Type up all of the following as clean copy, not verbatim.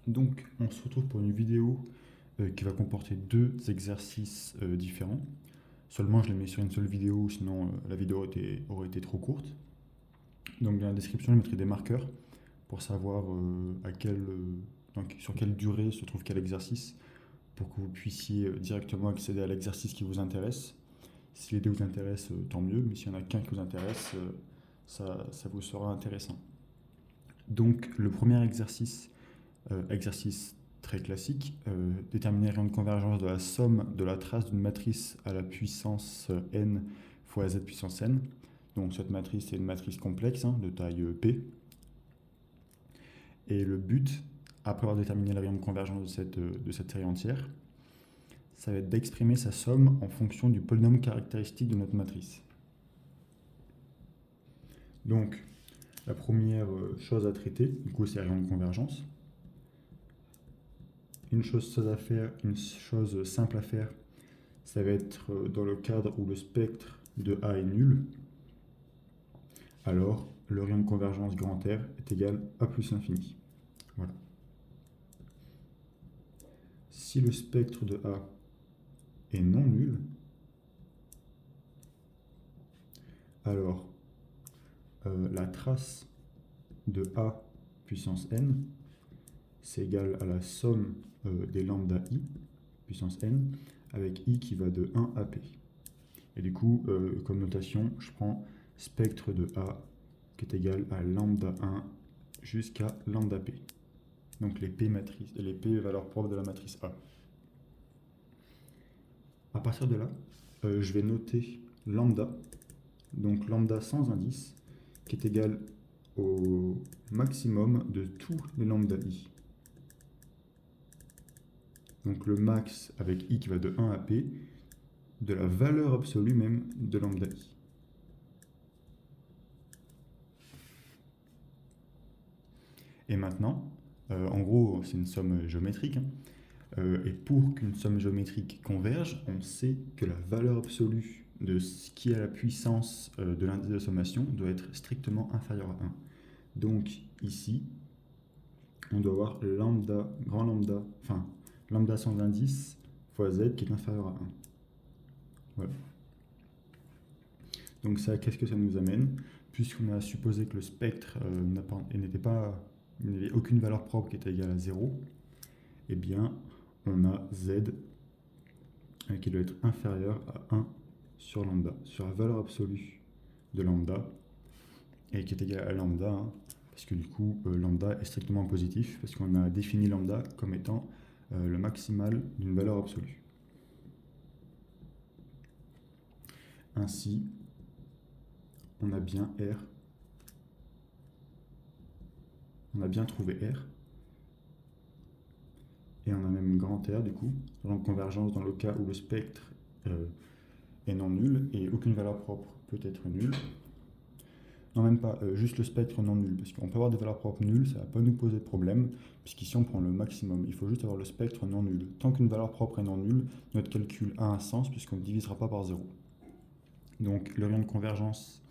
Donc, on se retrouve pour une vidéo qui va comporter deux exercices différents. Seulement, je les mets sur une seule vidéo, sinon la vidéo aurait été trop courte. Donc, dans la description, je mettrai des marqueurs pour savoir donc, sur quelle durée se trouve quel exercice, pour que vous puissiez directement accéder à l'exercice qui vous intéresse. Si les deux vous intéressent, tant mieux, mais s'il y en a qu'un qui vous intéresse, ça vous sera intéressant. Donc, le premier exercice, exercice très classique, déterminer la rayon de convergence de la somme de la trace d'une matrice à la puissance n fois z puissance n. Donc cette matrice est une matrice complexe de taille P. Et le but, après avoir déterminé la rayon de convergence de cette série entière, ça va être d'exprimer sa somme en fonction du polynôme caractéristique de notre matrice. Donc la première chose à traiter, du coup, c'est la rayon de convergence. Une chose simple à faire, ça va être dans le cadre où le spectre de A est nul, alors le rayon de convergence grand R est égal à plus infini. Voilà. Si le spectre de A est non nul, alors la trace de A puissance n, c'est égal à la somme des lambda I puissance n avec I qui va de 1 à P. Et du coup, comme notation, je prends spectre de A qui est égal à lambda 1 jusqu'à lambda P. Donc les P valeurs propres de la matrice A. À partir de là, je vais noter lambda, donc lambda sans indice, qui est égal au maximum de tous les lambda I. Donc le max avec I qui va de 1 à P, de la valeur absolue même de lambda I. Et maintenant, en gros, c'est une somme géométrique, et pour qu'une somme géométrique converge, on sait que la valeur absolue de ce qui est la puissance de l'indice de sommation doit être strictement inférieure à 1. Donc ici, on doit avoir lambda sans indice fois z qui est inférieur à 1. Voilà. Donc ça, qu'est-ce que ça nous amène? Puisqu'on a supposé que le spectre n'avait aucune valeur propre qui était égale à 0, eh bien, on a z qui doit être inférieur à 1 sur lambda, sur la valeur absolue de lambda, et qui est égale à lambda, parce que du coup, lambda est strictement positif, parce qu'on a défini lambda comme étant le maximal d'une valeur absolue. Ainsi, on a bien R, on a bien trouvé R, et on a même grand R du coup, donc convergence dans le cas où le spectre est non nul, et aucune valeur propre peut être nulle. Non, même pas, juste le spectre non nul, parce qu'on peut avoir des valeurs propres nulles, ça ne va pas nous poser de problème, puisqu'ici on prend le maximum. Il faut juste avoir le spectre non nul. Tant qu'une valeur propre est non nulle, notre calcul a un sens, puisqu'on ne divisera pas par 0. Donc le rayon de convergence,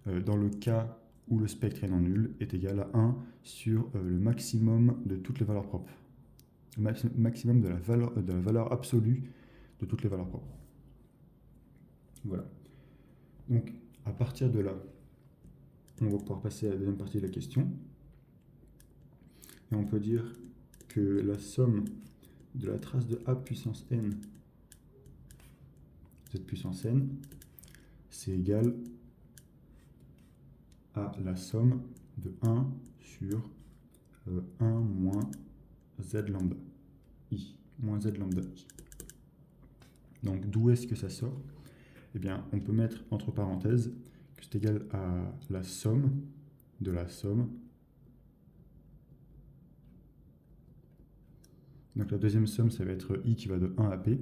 dans le cas où le spectre est non nul, est égal à 1 sur le maximum de toutes les valeurs propres. Le maximum de la valeur absolue de toutes les valeurs propres. Voilà. Donc à partir de là, on va pouvoir passer à la deuxième partie de la question. Et on peut dire que la somme de la trace de A puissance n, z puissance n, c'est égal à la somme de 1 sur 1 moins z lambda i, moins z lambda i. Donc d'où est-ce que ça sort? Eh bien, on peut mettre entre parenthèses que c'est égal à la somme de la somme. Donc la deuxième somme, ça va être i qui va de 1 à p,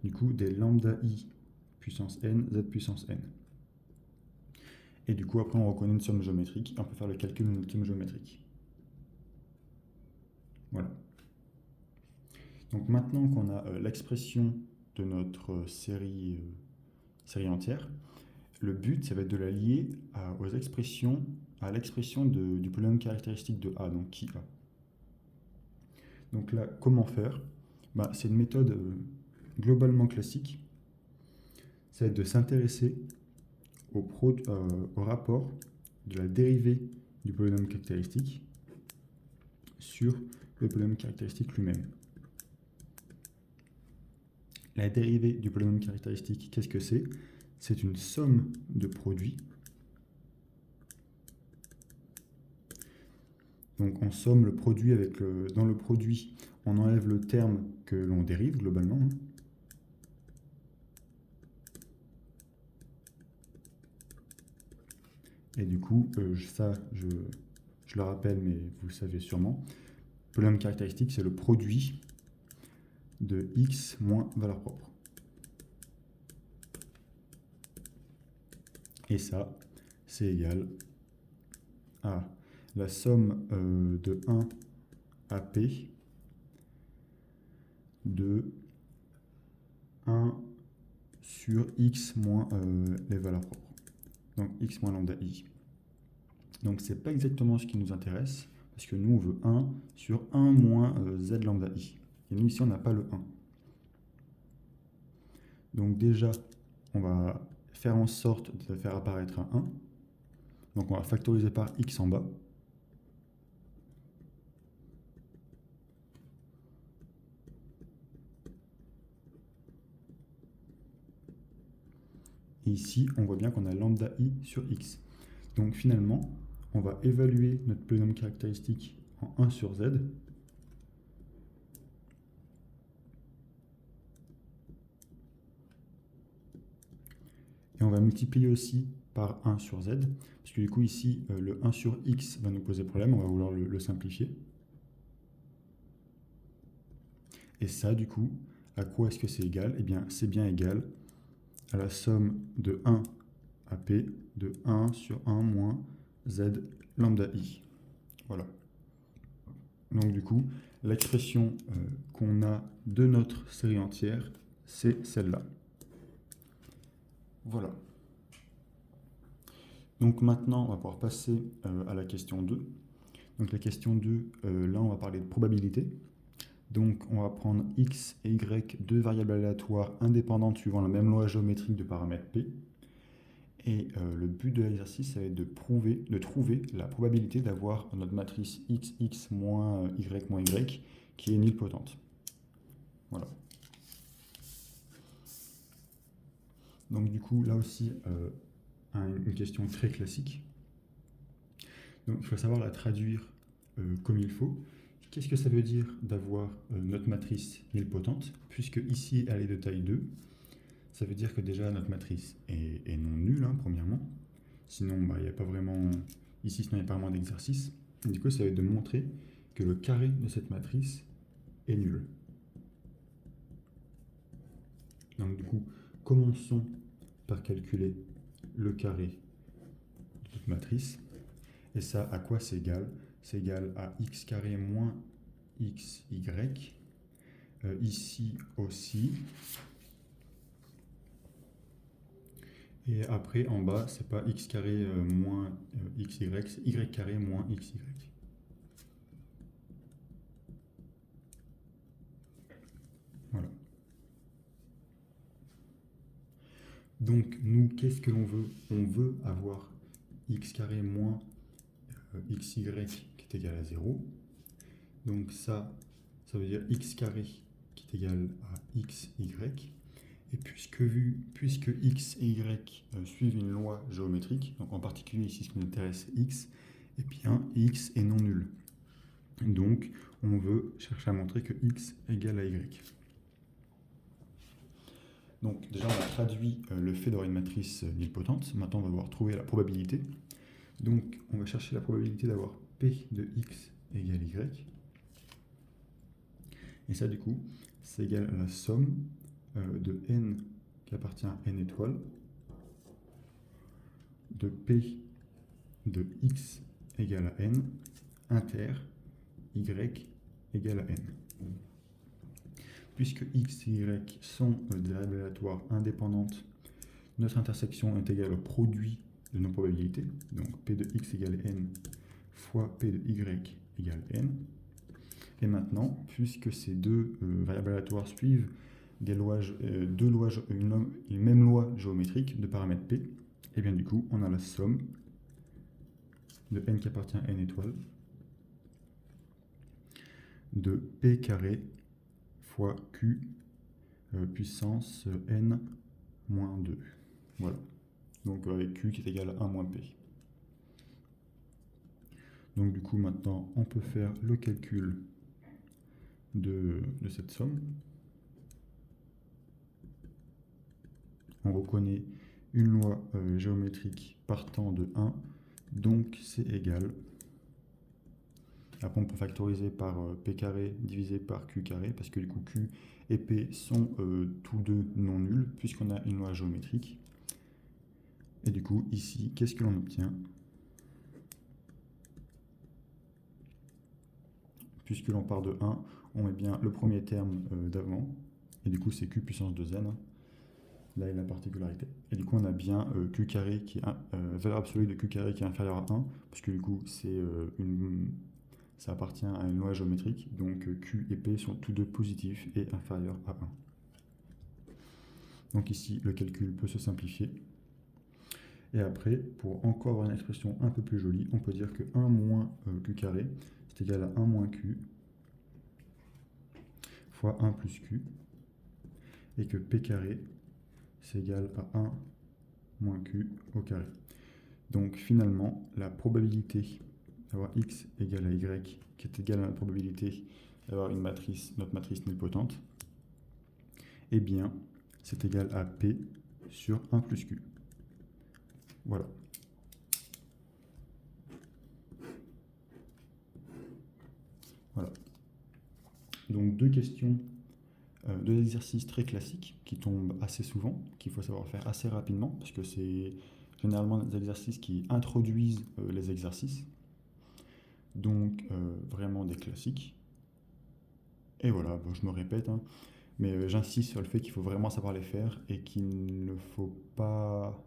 du coup des lambda i puissance n, z puissance n. Et du coup, après, on reconnaît une somme géométrique, et on peut faire le calcul d'une somme géométrique. Voilà. Donc maintenant qu'on a l'expression de notre série entière, le but, ça va être de la lier à l'expression du polynôme caractéristique de A, donc qui A. Donc là, comment faire? C'est une méthode globalement classique. Ça va être de s'intéresser au rapport de la dérivée du polynôme caractéristique sur le polynôme caractéristique lui-même. La dérivée du polynôme caractéristique, qu'est-ce que c'est? C'est une somme de produits. Donc on somme le produit avec dans le produit, on enlève le terme que l'on dérive globalement. Et du coup, je le rappelle, mais vous le savez sûrement, le polynôme caractéristique, c'est le produit de x moins valeur propre. Et ça, c'est égal à la somme de 1 à p de 1 sur x moins les valeurs propres. Donc x moins lambda i. Donc c'est pas exactement ce qui nous intéresse, parce que nous on veut 1 sur 1 moins z lambda i. Et nous ici on n'a pas le 1. Donc déjà, on va faire en sorte de faire apparaître un 1. Donc on va factoriser par x en bas. Et ici, on voit bien qu'on a lambda i sur x. Donc finalement, on va évaluer notre polynôme caractéristique en 1 sur z. Et on va multiplier aussi par 1 sur z, parce que du coup ici, le 1 sur x va nous poser problème, on va vouloir le simplifier. Et ça, du coup, à quoi est-ce que c'est égal? Eh bien, c'est bien égal à la somme de 1 à p de 1 sur 1 moins z lambda i. Voilà. Donc du coup, l'expression qu'on a de notre série entière, c'est celle-là. Voilà. Donc maintenant, on va pouvoir passer à la question 2. Donc la question 2, là on va parler de probabilité. Donc on va prendre x et y, deux variables aléatoires indépendantes suivant la même loi géométrique de paramètre p. Et le but de l'exercice, ça va être de trouver la probabilité d'avoir notre matrice x moins y qui est nilpotente. Voilà. Donc du coup, là aussi, une question très classique. Donc il faut savoir la traduire comme il faut. Qu'est-ce que ça veut dire d'avoir notre matrice nilpotente? Puisque ici, elle est de taille 2, ça veut dire que déjà notre matrice est non nulle, premièrement. Sinon, il n'y a pas vraiment... Ici, sinon, il n'y a pas vraiment d'exercice. Du coup, ça va être de montrer que le carré de cette matrice est nul. Donc du coup, commençons par calculer le carré de toute matrice. Et ça, à quoi c'est égal? C'est égal à x carré moins xy. Ici aussi. Et après, en bas, c'est pas x carré moins xy, c'est y carré moins xy. Voilà. Donc, nous, qu'est-ce que l'on veut? On veut avoir x carré moins xy qui est égal à 0. Donc ça veut dire x carré qui est égal à xy. Et puisque x et y suivent une loi géométrique, donc en particulier ici ce qui nous intéresse c'est x, et bien x est non nul. Donc on veut chercher à montrer que x égale à y. Donc déjà on a traduit le fait d'avoir une matrice nilpotente. Maintenant on va devoir trouver la probabilité. Donc on va chercher la probabilité d'avoir p de x égale y. Et ça du coup c'est égal à la somme de n qui appartient à n étoiles de p de x égale à n inter y égale à n. Puisque x et y sont des variables aléatoires indépendantes, notre intersection est égale au produit de nos probabilités, donc p de x égale n fois p de y égale n. Et maintenant, puisque ces deux variables aléatoires suivent des lois, une même loi géométrique de paramètre P, et bien du coup, on a la somme de n qui appartient à n étoiles de P carré fois Q puissance n moins 2. Voilà. Donc avec Q qui est égal à 1 moins P. Donc du coup, maintenant, on peut faire le calcul de cette somme. On reconnaît une loi géométrique partant de 1, donc c'est égal. Après, on peut factoriser par P carré divisé par Q carré, parce que du coup, Q et P sont tous deux non nuls, puisqu'on a une loi géométrique. Et du coup, ici, qu'est-ce que l'on obtient? Puisque l'on part de 1, on met bien le premier terme d'avant, et du coup, c'est Q puissance 2n. Là est la particularité. Et du coup, on a bien Q carré qui est valeur absolue de Q carré qui est inférieure à 1, parce que du coup, ça appartient à une loi géométrique, donc Q et P sont tous deux positifs et inférieurs à 1. Donc ici, le calcul peut se simplifier. Et après, pour encore avoir une expression un peu plus jolie, on peut dire que 1 moins Q carré, c'est égal à 1 moins Q fois 1 plus Q, et que P carré, c'est égal à 1 moins Q au carré. Donc finalement, la probabilité d'avoir x égale à y, qui est égale à la probabilité d'avoir notre matrice nilpotente, eh bien, c'est égal à P sur 1 plus Q. Voilà. Voilà. Donc deux questions, deux exercices très classiques qui tombent assez souvent, qu'il faut savoir faire assez rapidement, parce que c'est généralement des exercices qui introduisent les exercices. Donc vraiment des classiques. Et voilà, bon, je me répète, hein, mais j'insiste sur le fait qu'il faut vraiment savoir les faire et qu'il ne faut pas,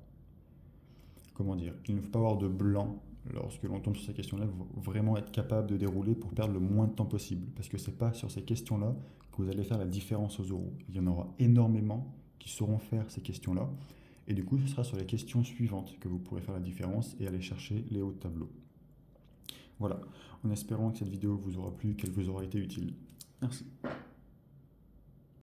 comment dire, il ne faut pas avoir de blanc lorsque l'on tombe sur ces questions-là. Il faut vraiment être capable de dérouler pour perdre le moins de temps possible. Parce que c'est pas sur ces questions-là que vous allez faire la différence aux euros. Il y en aura énormément qui sauront faire ces questions-là. Et du coup, ce sera sur les questions suivantes que vous pourrez faire la différence et aller chercher les hauts de tableau. Voilà, en espérant que cette vidéo vous aura plu, qu'elle vous aura été utile. Merci.